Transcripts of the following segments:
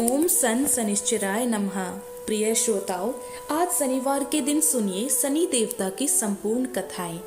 ओम सन शनिश्चराय नमः। प्रिय श्रोताओं, आज शनिवार के दिन सुनिए शनि देवता की संपूर्ण कथाएं।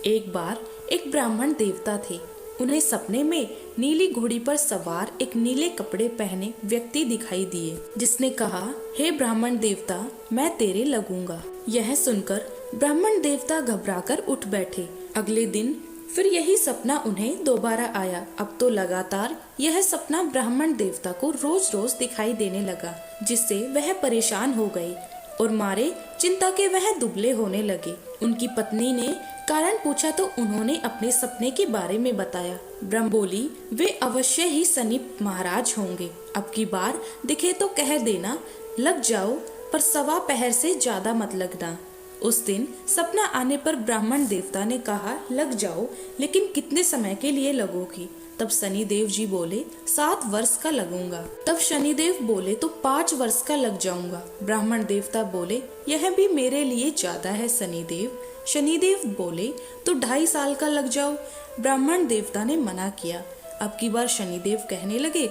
एक बार एक ब्राह्मण देवता थे। उन्हें सपने में नीली घोड़ी पर सवार एक नीले कपड़े पहने व्यक्ति दिखाई दिए, जिसने कहा, हे ब्राह्मण देवता, मैं तेरे लगूंगा। यह सुनकर ब्राह्मण देवता घबराकर उठ बैठे। अगले दिन फिर यही सपना उन्हें दोबारा आया। अब तो लगातार यह सपना ब्राह्मण देवता को रोज रोज दिखाई देने लगा, जिससे वह परेशान हो गए और मारे चिंता के वह दुबले होने लगे। उनकी पत्नी ने कारण पूछा तो उन्होंने अपने सपने के बारे में बताया। ब्रह्म बोली, वे अवश्य ही शनि महाराज होंगे। अब की बार दिखे तो कह देना, लग जाओ, पर सवा पहर से ज्यादा मत लगना। उस दिन सपना आने पर ब्राह्मण देवता ने कहा, लग जाओ, लेकिन कितने समय के लिए लगोगी? तब शनिदेव जी बोले, 7 वर्ष का लगूंगा। तब शनिदेव बोले, तो 5 वर्ष का लग जाऊंगा। ब्राह्मण देवता बोले, यह भी मेरे लिए ज्यादा है शनिदेव। शनिदेव बोले, तो 2.5 साल का लग जाओ। ब्राह्मण देवता ने मना किया। अब की बार शनिदेव कहने लगे,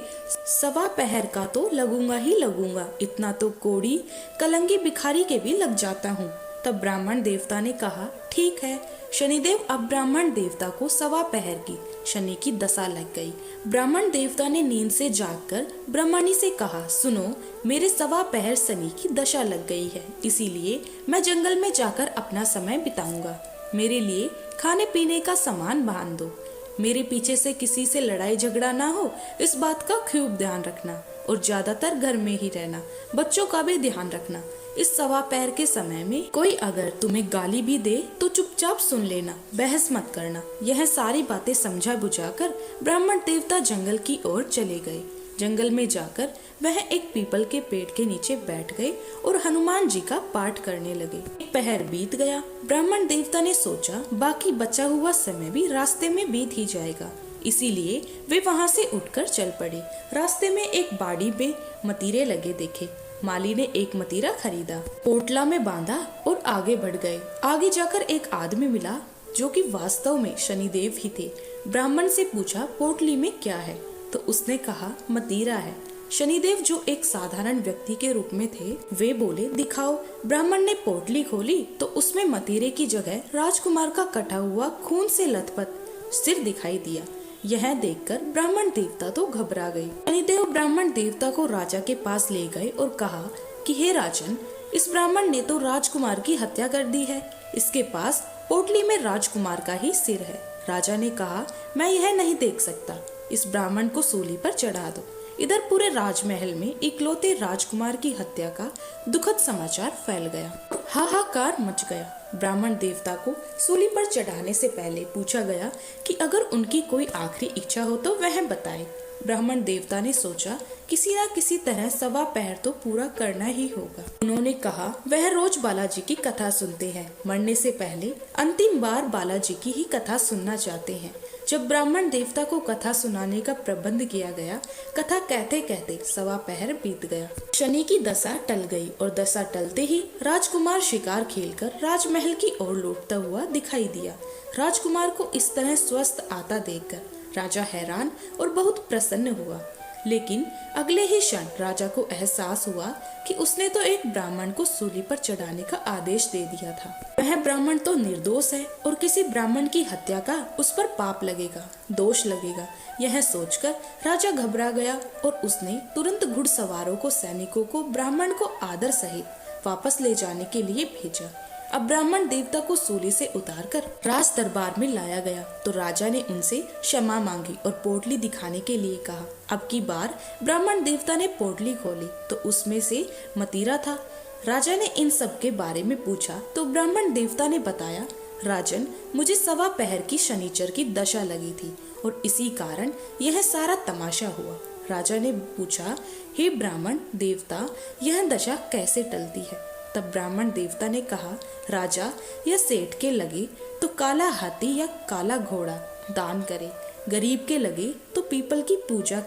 सवा पहर का तो लगूंगा ही लगूंगा, इतना तो कोड़ी कलंगी भिखारी के भी लग जाता हूँ। तब ब्राह्मण देवता ने कहा, ठीक है। शनिदेव अब ब्राह्मण देवता को सवा पहर की शनि की दशा लग गई। ब्राह्मण देवता ने नींद से जागकर ब्रह्मणी से कहा, सुनो, मेरे सवा पहर शनि की दशा लग गई है, इसीलिए मैं जंगल में जाकर अपना समय बिताऊंगा। मेरे लिए खाने पीने का सामान बांध दो। मेरे पीछे से किसी से लड़ाई झगड़ा ना हो, इस बात का खूब ध्यान रखना, और ज्यादातर घर में ही रहना। बच्चों का भी ध्यान रखना। इस सवा पैर के समय में कोई अगर तुम्हें गाली भी दे तो चुपचाप सुन लेना, बहस मत करना। यह सारी बातें समझा बुझाकर ब्राह्मण देवता जंगल की ओर चले गए। जंगल में जाकर वह एक पीपल के पेड़ के नीचे बैठ गए और हनुमान जी का पाठ करने लगे। एक पहर बीत गया। ब्राह्मण देवता ने सोचा, बाकी बचा हुआ समय भी रास्ते में बीत ही जाएगा, इसीलिए वे वहाँ से उठकर चल पड़े। रास्ते में एक बाड़ी में मतीरे लगे देखे। माली ने एक मतीरा खरीदा, पोटला में बांधा और आगे बढ़ गए। आगे जाकर एक आदमी मिला जो कि वास्तव में शनिदेव ही थे। ब्राह्मण से पूछा, पोटली में क्या है? तो उसने कहा, मतीरा है। शनिदेव जो एक साधारण व्यक्ति के रूप में थे, वे बोले, दिखाओ। ब्राह्मण ने पोटली खोली तो उसमें मतीरे की जगह राजकुमार का कटा हुआ खून से लथपथ सिर दिखाई दिया। यह देखकर ब्राह्मण देवता तो घबरा गए। शनिदेव ब्राह्मण देवता को राजा के पास ले गए और कहा कि हे राजन, इस ब्राह्मण ने तो राजकुमार की हत्या कर दी है। इसके पास पोटली में राजकुमार का ही सिर है। राजा ने कहा, मैं यह नहीं देख सकता, इस ब्राह्मण को सूली पर चढ़ा दो। इधर पूरे राजमहल में इकलौते राजकुमार की हत्या का दुखद समाचार फैल गया। हाहाकार मच गया। ब्राह्मण देवता को सूली पर चढ़ाने से पहले पूछा गया कि अगर उनकी कोई आखिरी इच्छा हो तो वह बताए। ब्राह्मण देवता ने सोचा, किसी न किसी तरह सवा पहर तो पूरा करना ही होगा। उन्होंने कहा, वह रोज बालाजी की कथा सुनते हैं, मरने से पहले अंतिम बार बालाजी की ही कथा सुनना चाहते हैं। जब ब्राह्मण देवता को कथा सुनाने का प्रबंध किया गया, कथा कहते कहते सवा पहर बीत गया। शनि की दशा टल गई और दशा टलते ही राजकुमार शिकार खेलकर राजमहल की ओर लौटता हुआ दिखाई दिया। राजकुमार को इस तरह स्वस्थ आता देखकर राजा हैरान और बहुत प्रसन्न हुआ। लेकिन अगले ही क्षण राजा को एहसास हुआ कि उसने तो एक ब्राह्मण को सूली पर चढ़ाने का आदेश दे दिया था। वह ब्राह्मण तो निर्दोष है और किसी ब्राह्मण की हत्या का उस पर पाप लगेगा, दोष लगेगा। यह सोचकर राजा घबरा गया और उसने तुरंत घुड़सवारों को, सैनिकों को ब्राह्मण को आदर सहित वापस ले जाने के लिए भेजा। अब ब्राह्मण देवता को सूली से उतारकर राज दरबार में लाया गया तो राजा ने उनसे क्षमा मांगी और पोटली दिखाने के लिए कहा। अब की बार ब्राह्मण देवता ने पोटली खोली तो उसमें से मतीरा था। राजा ने इन सब के बारे में पूछा तो ब्राह्मण देवता ने बताया, राजन, मुझे सवा पहर की शनिचर की दशा लगी थी और इसी कारण यह सारा तमाशा हुआ। राजा ने पूछा, हे ब्राह्मण देवता, यह दशा कैसे टलती है? तब ब्राह्मण देवता ने कहा, राजा, यह सेठ के लगे तो काला हाथी या काला घोड़ा दान करे, गरीब के लगे तो पीपल की पूजा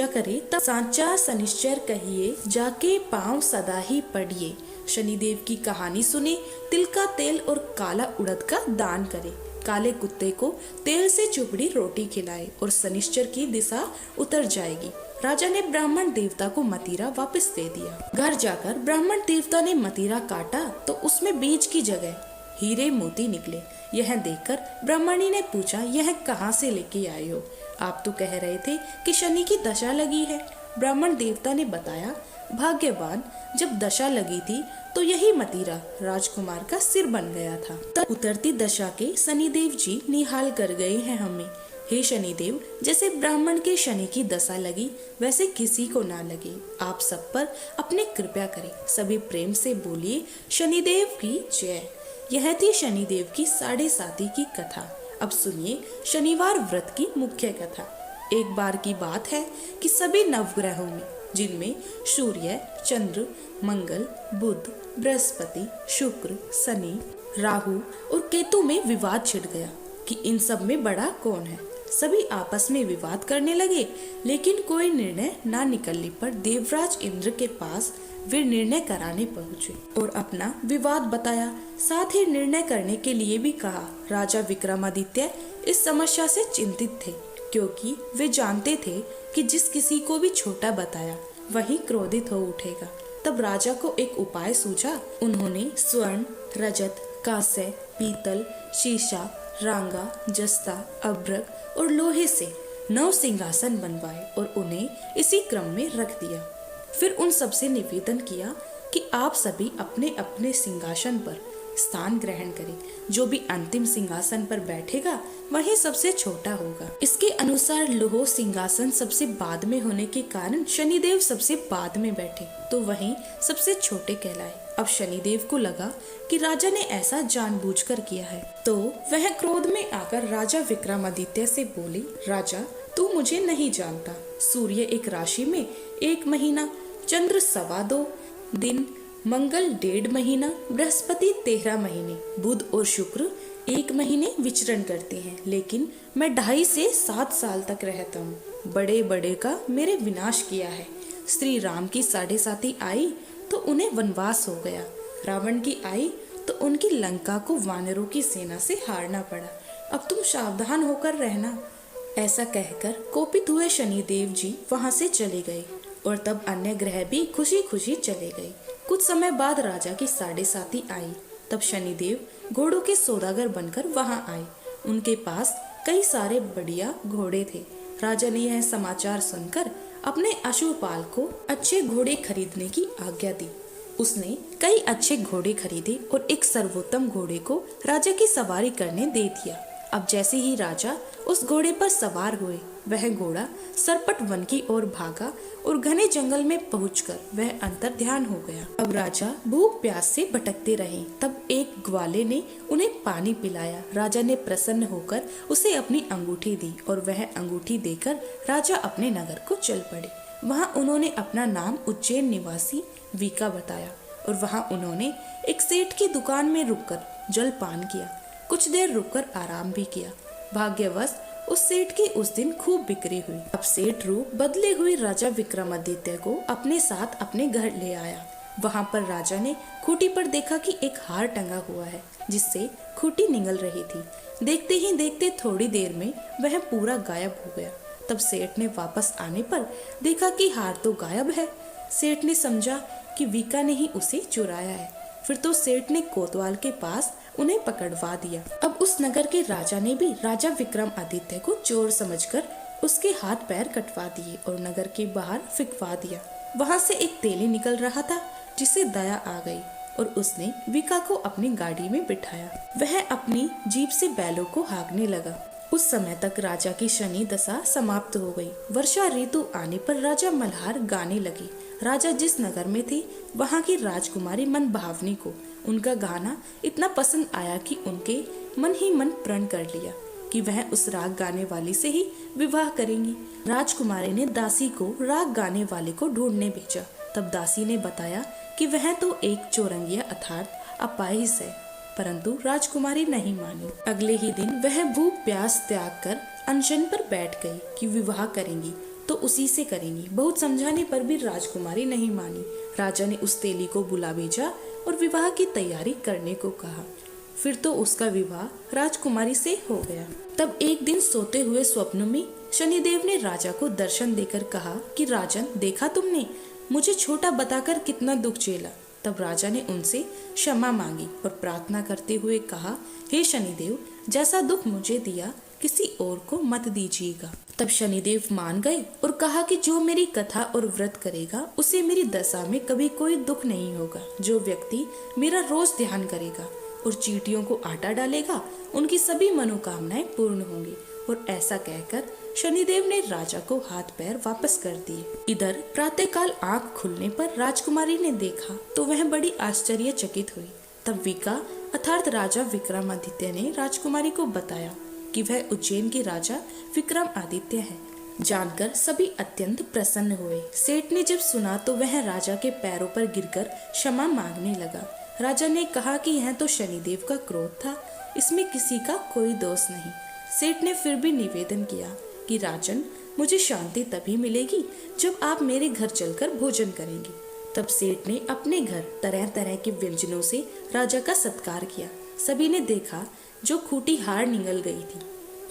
करे तब सांचा शनिश्चर कहिए, जाके पाँव सदा ही पड़िए। शनिदेव की कहानी सुने, तिल का तेल और काला उड़द का दान करे। काले कुत्ते को तेल से चुपड़ी रोटी खिलाए और शनिश्चर की दिशा उतर जाएगी। राजा ने ब्राह्मण देवता को मदिरा वापस दे दिया। घर जाकर ब्राह्मण देवता ने मदिरा काटा तो उसमें बीज की जगह हीरे मोती निकले। यह देखकर ब्राह्मणी ने पूछा, यह कहाँ से लेके आए हो? आप तो कह रहे थे कि शनि की दशा लगी है। ब्राह्मण देवता ने बताया, भाग्यवान, जब दशा लगी थी तो यही मदिरा राजकुमार का सिर बन गया था। तब उतरती दशा के शनिदेव जी निहाल कर गए हैं हमें। हे शनिदेव, जैसे ब्राह्मण के शनि की दशा लगी वैसे किसी को ना लगे। आप सब पर अपने कृपा करें। सभी प्रेम से बोलिए, शनिदेव की जय। यह थी शनिदेव की 7.5 की कथा। अब सुनिए शनिवार व्रत की मुख्य कथा। एक बार की बात है कि सभी नवग्रहों में, जिनमें सूर्य, चंद्र, मंगल, बुध, बृहस्पति, शुक्र, शनि, राहु और केतु में विवाद छिड़ गया कि इन सब में बड़ा कौन है। सभी आपस में विवाद करने लगे, लेकिन कोई निर्णय ना निकलने पर देवराज इंद्र के पास वे निर्णय कराने पहुंचे और अपना विवाद बताया। साथ ही निर्णय करने के लिए भी कहा। राजा विक्रमादित्य इस समस्या से चिंतित थे, क्योंकि वे जानते थे कि जिस किसी को भी छोटा बताया वही क्रोधित हो उठेगा। तब राजा को एक उपाय सूझा। उन्होंने स्वर्ण, रजत, कांस्य, पीतल, शीशा, रांगा, जस्ता, अभ्रक और लोहे से 9 सिंहासन बनवाए और उन्हें इसी क्रम में रख दिया। फिर उन सबसे निवेदन किया कि आप सभी अपने अपने सिंहासन पर स्थान ग्रहण करें। जो भी अंतिम सिंहासन पर बैठेगा वही सबसे छोटा होगा। इसके अनुसार लोह सिंहासन सबसे बाद में होने के कारण शनिदेव सबसे बाद में बैठे तो वही सबसे छोटे कहलाए। अब शनिदेव को लगा कि राजा ने ऐसा जानबूझकर किया है, तो वह क्रोध में आकर राजा विक्रमादित्य से बोले, राजा, तू मुझे नहीं जानता। सूर्य एक राशि में 1 महीना, चंद्र 2.25 दिन, मंगल 1.5 महीना, बृहस्पति 13 महीने, बुध और शुक्र 1 महीने विचरण करते हैं, लेकिन मैं 2.5 से 7 साल तक रहता हूँ। बड़े बड़े का मेरे विनाश किया है। श्री राम की 7.5 आई तो उन्हें वनवास हो गया। रावण की आई तो उनकी लंका को वानरों की सेना से हारना पड़ा। अब तुम सावधान होकर रहना। ऐसा कहकर कोपित हुए शनिदेव जी वहां से चले गए और तब अन्य ग्रह भी खुशी खुशी चले गए। कुछ समय बाद राजा की 7.5 आई। तब शनिदेव घोड़ों के सौदागर बनकर वहां आए। उनके पास कई सारे बढ़िया घोड़े थे। राजा ने यह समाचार सुनकर अपने अश्वपाल को अच्छे घोड़े खरीदने की आज्ञा दी। उसने कई अच्छे घोड़े खरीदे और एक सर्वोत्तम घोड़े को राजा की सवारी करने दे दिया। अब जैसे ही राजा उस घोड़े पर सवार हुए, वह घोड़ा सरपट वन की ओर भागा और घने जंगल में पहुंचकर वह अंतर ध्यान हो गया। अब राजा भूख प्यास से भटकते रहे। तब एक ग्वाले ने उन्हें पानी पिलाया। राजा ने प्रसन्न होकर उसे अपनी अंगूठी दी और वह अंगूठी देकर राजा अपने नगर को चल पड़े। वहां उन्होंने अपना नाम उज्जैन निवासी वीका बताया और वहां उन्होंने एक सेठ की दुकान में रुककर जलपान किया। कुछ देर रुककर आराम भी किया। भाग्यवश उस सेठ की उस दिन खूब बिक्री हुई। अब सेठ रूप बदले हुए राजा विक्रमादित्य को अपने साथ अपने घर ले आया। वहां पर राजा ने खूंटी पर देखा कि एक हार टंगा हुआ है, जिससे खूंटी निगल रही थी। देखते ही देखते थोड़ी देर में वह पूरा गायब हो गया। तब सेठ ने वापस आने पर देखा कि हार तो गायब है। सेठ ने समझा कि वीका ने ही उसे चुराया है। फिर तो सेठ ने कोतवाल के पास उन्हें पकड़वा दिया। अब उस नगर के राजा ने भी राजा विक्रमादित्य को चोर समझकर उसके हाथ पैर कटवा दिए और नगर के बाहर फिकवा दिया। वहां से एक तेली निकल रहा था, जिसे दया आ गई और उसने वीका को अपनी गाड़ी में बिठाया। वह अपनी जीप से बैलों को हाँकने लगा। उस समय तक राजा की शनि दशा समाप्त हो गई। वर्षा ऋतु आने पर राजा मल्हार गाने लगे। राजा जिस नगर में थे वहां की राजकुमारी मन भावनी को उनका गाना इतना पसंद आया कि उनके मन ही मन प्रण कर लिया कि वह उस राग गाने वाली से ही विवाह करेंगी। राजकुमारी ने दासी को राग गाने वाले को ढूंढने भेजा। तब दासी ने बताया कि वह तो एक चौरंगिया अर्थात अपाहिज है, परंतु राजकुमारी नहीं मानी। अगले ही दिन वह भूख प्यास त्याग कर अनशन पर बैठ गई कि विवाह करेंगी तो उसी से करेंगी। बहुत समझाने पर भी राजकुमारी नहीं मानी। राजा ने उस तेली को बुला भेजा और विवाह की तैयारी करने को कहा। फिर तो उसका विवाह राजकुमारी से हो गया। तब एक दिन सोते हुए स्वप्न में शनिदेव ने राजा को दर्शन देकर कहा कि राजन, देखा तुमने, मुझे छोटा बताकर कितना दुख झेला। तब राजा ने उनसे क्षमा मांगी और प्रार्थना करते हुए कहा, हे शनिदेव, जैसा दुख मुझे दिया किसी और को मत दीजिएगा। तब शनिदेव मान गए और कहा कि जो मेरी कथा और व्रत करेगा उसे मेरी दशा में कभी कोई दुख नहीं होगा। जो व्यक्ति मेरा रोज ध्यान करेगा और चींटियों को आटा डालेगा, उनकी सभी मनोकामनाएं पूर्ण होंगी। और ऐसा कहकर शनिदेव ने राजा को हाथ पैर वापस कर दिए। इधर प्रातःकाल आंख खुलने पर राजकुमारी ने देखा तो वह बड़ी आश्चर्यचकित हुई। तब विका अर्थात राजा विक्रमादित्य ने राजकुमारी को बताया कि वह उज्जैन के राजा विक्रमादित्य हैं। जानकर सभी अत्यंत प्रसन्न हुए। सेठ ने जब सुना तो वह राजा के पैरों पर गिरकर क्षमा मांगने लगा। राजा ने कहा कि यह तो शनिदेव का क्रोध था, इसमें किसी का कोई दोष नहीं। सेठ ने फिर भी निवेदन किया कि राजन, मुझे शांति तभी मिलेगी जब आप मेरे घर चलकर भोजन करेंगे। तब सेठ ने अपने घर तरह तरह के व्यंजनों से राजा का सत्कार किया। सभी ने देखा जो खूंटी हार निगल गई थी,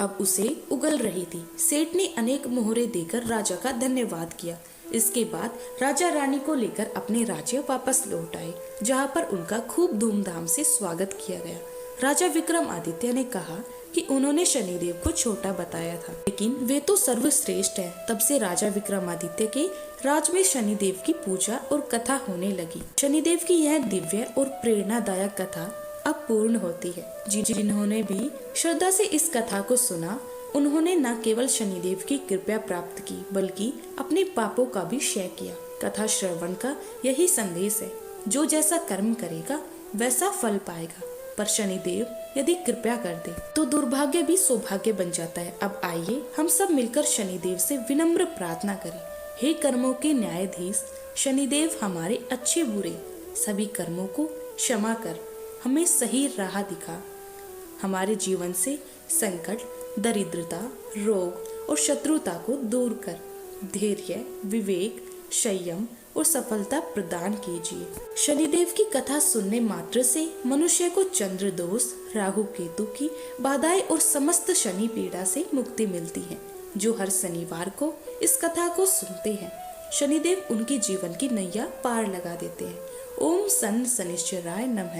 अब उसे उगल रही थी। सेठ ने अनेक मोहरे देकर राजा का धन्यवाद किया। इसके बाद राजा रानी को लेकर अपने राज्य वापस लौट आए, जहाँ पर उनका खूब धूमधाम से स्वागत किया गया। राजा विक्रमादित्य ने कहा कि उन्होंने शनिदेव को छोटा बताया था, लेकिन वे तो सर्वश्रेष्ठ हैं। तब से राजा विक्रमादित्य के राज में शनिदेव की पूजा और कथा होने लगी। शनिदेव की यह दिव्य और प्रेरणादायक कथा अब पूर्ण होती है। जिन्होंने भी श्रद्धा से इस कथा को सुना, उन्होंने न केवल शनिदेव की कृपा प्राप्त की, बल्कि अपने पापों का भी क्षय किया। कथा श्रवण का यही संदेश है, जो जैसा कर्म करेगा वैसा फल पाएगा, पर शनिदेव यदि कृपा कर दे तो दुर्भाग्य भी सौभाग्य बन जाता है। अब आइए हम सब मिलकर शनिदेव से विनम्र प्रार्थना करें। हे कर्मों के न्यायाधीश शनिदेव, हमारे अच्छे बुरे सभी कर्मों को क्षमा कर हमें सही राह दिखा। हमारे जीवन से संकट, दरिद्रता, रोग और शत्रुता को दूर कर धैर्य, विवेक, संयम और सफलता प्रदान कीजिए। शनिदेव की कथा सुनने मात्र से मनुष्य को चंद्र दोष, राहु केतु की बाधाएं और समस्त शनि पीड़ा से मुक्ति मिलती है। जो हर शनिवार को इस कथा को सुनते हैं, शनिदेव उनके जीवन की नैया पार लगा देते हैं। ओम सन शनिश्चराय नमः।